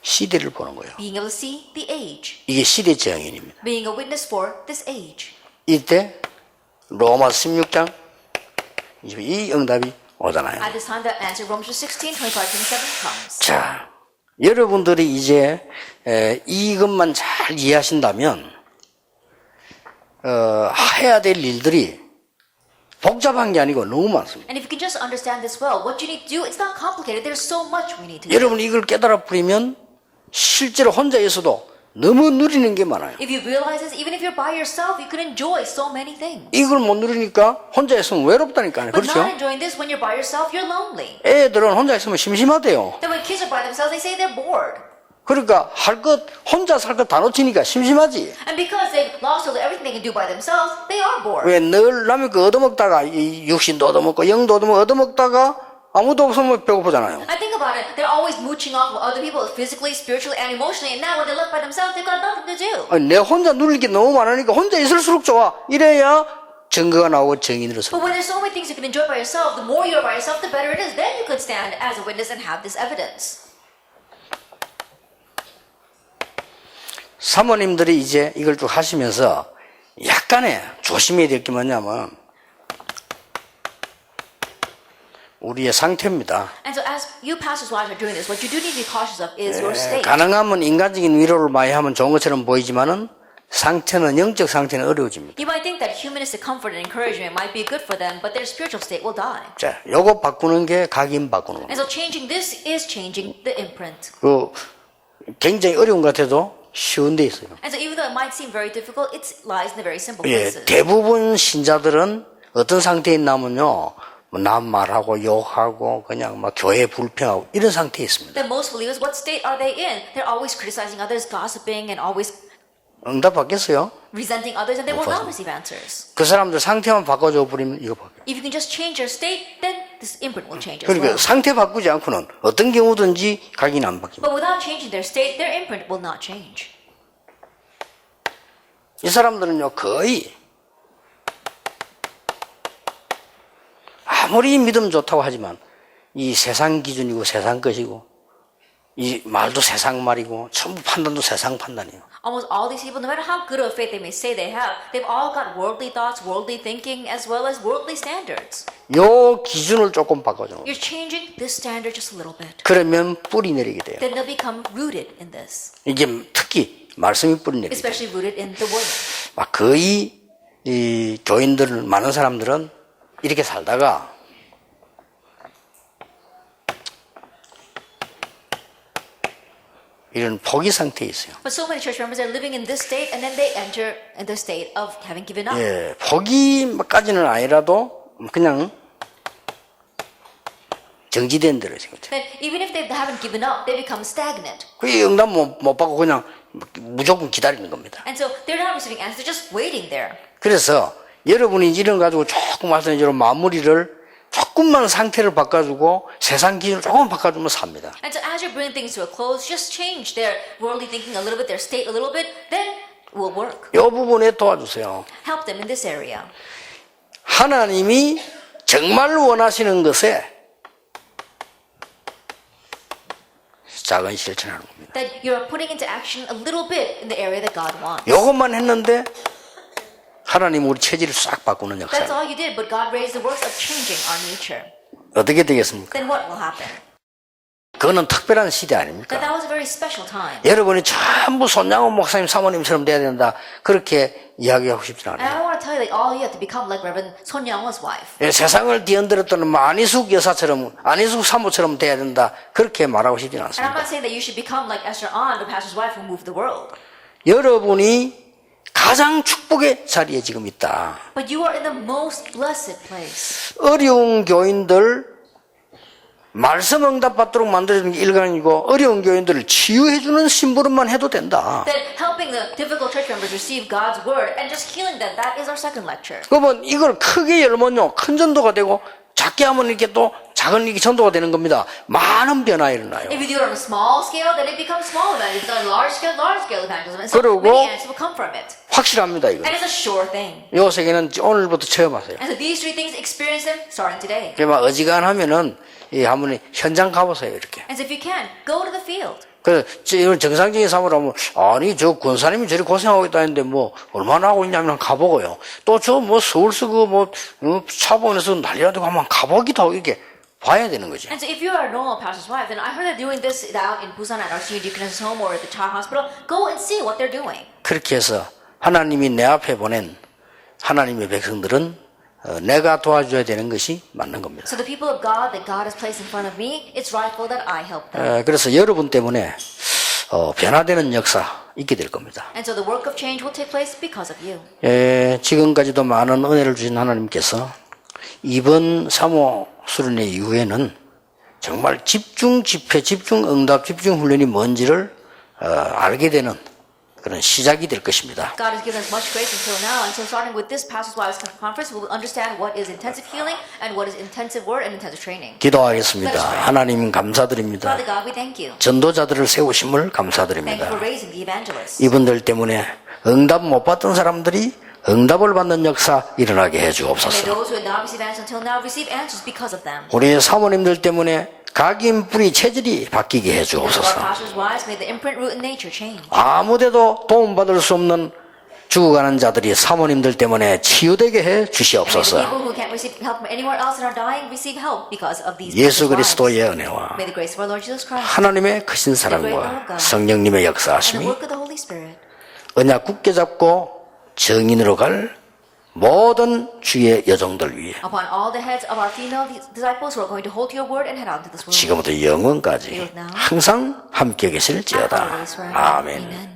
시대를 보는 거예요. Being able to see the age. 이게 시대 증인입니다. Being a witness for this age. 이때 로마 16장 이 응답이 오잖아요. At this time, the answer Romans 16, 25, 27 comes. 자, 여러분들이 이제 이것만 잘 이해하신다면 해야 될 일들이 복잡한 게 아니고 너무 많습니다. And if you can just understand this well, what you need to do, it's not complicated. There's so much we need to do. 여러분이 이걸 깨달아 버리면 실제로 혼자 있어도 너무 누리는 게 많아요. If you realize this, even if you're by yourself, you can enjoy so many things. 이걸 못 누리니까 혼자 있으면 외롭다니까요. But 그렇죠? not enjoying this when you're by yourself, you're lonely. 애들은 혼자 있으면 심심하대요. Then when kids are by themselves, they say they're bored. 그러니까 할 것 혼자 살 것 다 놓치니까 심심하지. And because they've lost everything they can do by themselves, they are bored. 왜 늘 남의 거 얻어먹다가 이 육신도 얻어먹고 영도 얻어먹다가 아무도 없으면 배고프잖아요. I think about it, they're always mooching off of other people physically, spiritually, and emotionally, and now when they're left by themselves, they've got nothing to do. 내 혼자 누릴 게 너무 많으니까 혼자 있을수록 좋아. 이래야 증거가 나오고 증인으로 서. But when there's so many things you can enjoy by yourself, the more you're by yourself, the better it is. Then you could stand as a witness and have this evidence. 사모님들이 이제 이걸 쭉 하시면서 약간의 조심해야 될 게 뭐냐면 우리의 상태입니다. And so as you pastors' wives are doing this, what you do need to be cautious of is your state. 가능하면 인간적인 위로를 많이 하면 좋은 것처럼 보이지만은 상태는 영적 상태는 어려워집니다. You might think that humanistic comfort and encouragement might be good for them, but their spiritual state will die. 자, 요거 바꾸는 게 각인 바꾸는 겁니다. And so changing this is changing the imprint. 그 굉장히 어려운 것 같아도 쉬운 데 있어요. And so even though it might seem very difficult, it lies in the very simple 예, places. 대부분 신자들은 어떤 상태에 있냐면요. 뭐 남말하고 욕하고 그냥 막 교회 불평하고 이런 상태에 있습니다. Then most believers, what state are they in? They're always criticizing others, gossiping, and always 응답 받겠어요? resenting others, and they will 못 not 받습니다. receive answers. 그 사람들 상태만 바꿔줘 버리면 이거 바뀌어요. If you can just change your state, then this imprint will change as 그러니까 well. 상태 바꾸지 않고는 어떤 경우든지 각인 안 바뀝니다. But without changing their state, their imprint will not change. 이 사람들은요 거의 아무리 믿음 좋다고 하지만 이 세상 기준이고 세상 것이고 이 말도 세상 말이고 전부 판단도 세상 판단이에요. Almost all these people, no matter how good of faith they may say they have, they've all got worldly thoughts, worldly thinking, as well as worldly standards. 요 기준을 조금 바꿔주는 거예요. You're changing this standard just a little bit. 그러면 뿌리 내리게 돼요. Then they'll become rooted in this, 이게 특히 말씀이 뿌리 내리게 돼요. especially rooted in the word. 막 거의 이 교인들 많은 사람들은 이렇게 살다가 이런 포기 상태에 있어요. But so many church members are living in this state, and then they enter in the state of having given up. 예, 포기까지는 아니라도 그냥 정지된 대로 지금. Then even if they haven't given up, they become stagnant. 그 응답 못 받고 그냥 무조건 기다리는 겁니다. And so they're not receiving answers, they're just waiting there. 그래서 여러분이 이런 가지고 조금 말씀드린 마무리를 조금만 상태를 바꿔주고 세상 기준을 조금 바꿔주면 삽니다. And so as you're bringing things to a close, just change their worldly thinking a little bit, their state a little bit, then it will work. 이 부분에 도와주세요. Help them in this area. 하나님이 정말 원하시는 것에 작은 실천하는 겁니다. That you're putting into action a little bit in the area that God wants. 이것만 했는데 하나님 우리 체질을 싹 바꾸는 That's 역사. all you did, but God raised the works of changing our nature. 어떻게 되겠습니까? Then what will happen? 그거는 특별한 시대 That 아닙니까? was a very special time. 여러분이 전부 손양호 목사님 사모님처럼 돼야 된다. 그렇게 이야기하고 싶지 And 않아요. I don't want to tell you that all you have to become like Reverend Son Young's wife. 예, 세상을 뒤흔들었던 안희숙 여사처럼 안희숙 사모처럼 돼야 된다. 그렇게 말하고 싶지는 And I'm 않습니다. not saying that you should become like Esther An, the pastor's wife who moved the world. 여러분이 가장 축복의 자리에 지금 있다. But you are in the most blessed place. 어려운 교인들 말씀 응답 받도록 만들어주는 게 일관이고 어려운 교인들을 치유해주는 심부름만 해도 된다. That helping the difficult church members receive God's word and just healing them, that is our second lecture. 그러면 이걸 크게 열면요 큰 전도가 되고 작게 하면 이렇게 또 작은 이게 전도가 되는 겁니다. 많은 변화가 일어나요. If you do it on a small scale, then it becomes small evangelism. If it's on a large scale evangelism. And so 그리고 many answers will come from it. 확실합니다, 이거. And it's a sure thing. 요 세 개는 오늘부터 체험하세요. And so these three things, experience them starting today. 막 어지간하면은 이 한번 현장 가보세요, 이렇게. And so if you can, go to the field. 그래서 이런 정상적인 사무를 하면 아니 저 권사님이 저리 고생하고 있다는데 뭐 얼마나 하고 있냐면 가보고요. 또 저 뭐 서울서 그뭐 차본에서 난리가 되고 한번 가보기도 하고 이렇게 봐야 되는 거죠. And so if you are a normal pastor's wife, then I heard they're doing this out in Busan at our senior deaconess home or at the child hospital. Go and see what they're doing. 그렇게 해서 하나님이 내 앞에 보낸 하나님의 백성들은 내가 도와줘야 되는 것이 맞는 겁니다. So the people of God that God has placed in front of me, it's rightful that I help them. 그래서 여러분 때문에 변화되는 역사 있게 될 겁니다. And so the work of change will take place because of you. 지금까지도 많은 은혜를 주신 하나님께서 이번 사모 수련회 이후에는 정말 집중 집회, 집중 응답, 집중 훈련이 뭔지를 알게 되는 그런 시작이 될 것입니다. God has given us much grace until now, and so starting with this Pastors' Wives Conference, we will understand what is intensive healing and what is intensive word and intensive training. 기도하겠습니다. 하나님 감사드립니다. Father God, we thank you. 전도자들을 세우심을 Thank you 감사드립니다. for raising the evangelists. 이분들 때문에 응답 못 받던 사람들이 응답을 받는 역사 일어나게 해 May 주옵소서. those who had not received answers until now receive answers because of them. 우리 사모님들 때문에 각인 뿌리 체질이 바뀌게 해 Our 주옵소서. pastors' wives, may the imprint, root, and nature change. 아무데도 도움받을 수 없는 죽어가는 자들이 사모님들 때문에 치유되게 해 May the 주시옵소서. people who can't receive help from anywhere else and are dying receive help because of these 예수 pastors' wives. 그리스도의 은혜와 May the grace of our Lord Jesus Christ 하나님의 크신 사랑과 성령님의 and the 역사하심이 work of the Holy Spirit 언약 굳게 잡고 정인으로 갈 모든 주의 여종들 위해 upon all the heads of our female disciples who are going to hold to your word and head out into this world. 지금부터 영원까지 항상 함께 계실지어다. 아멘. Amen.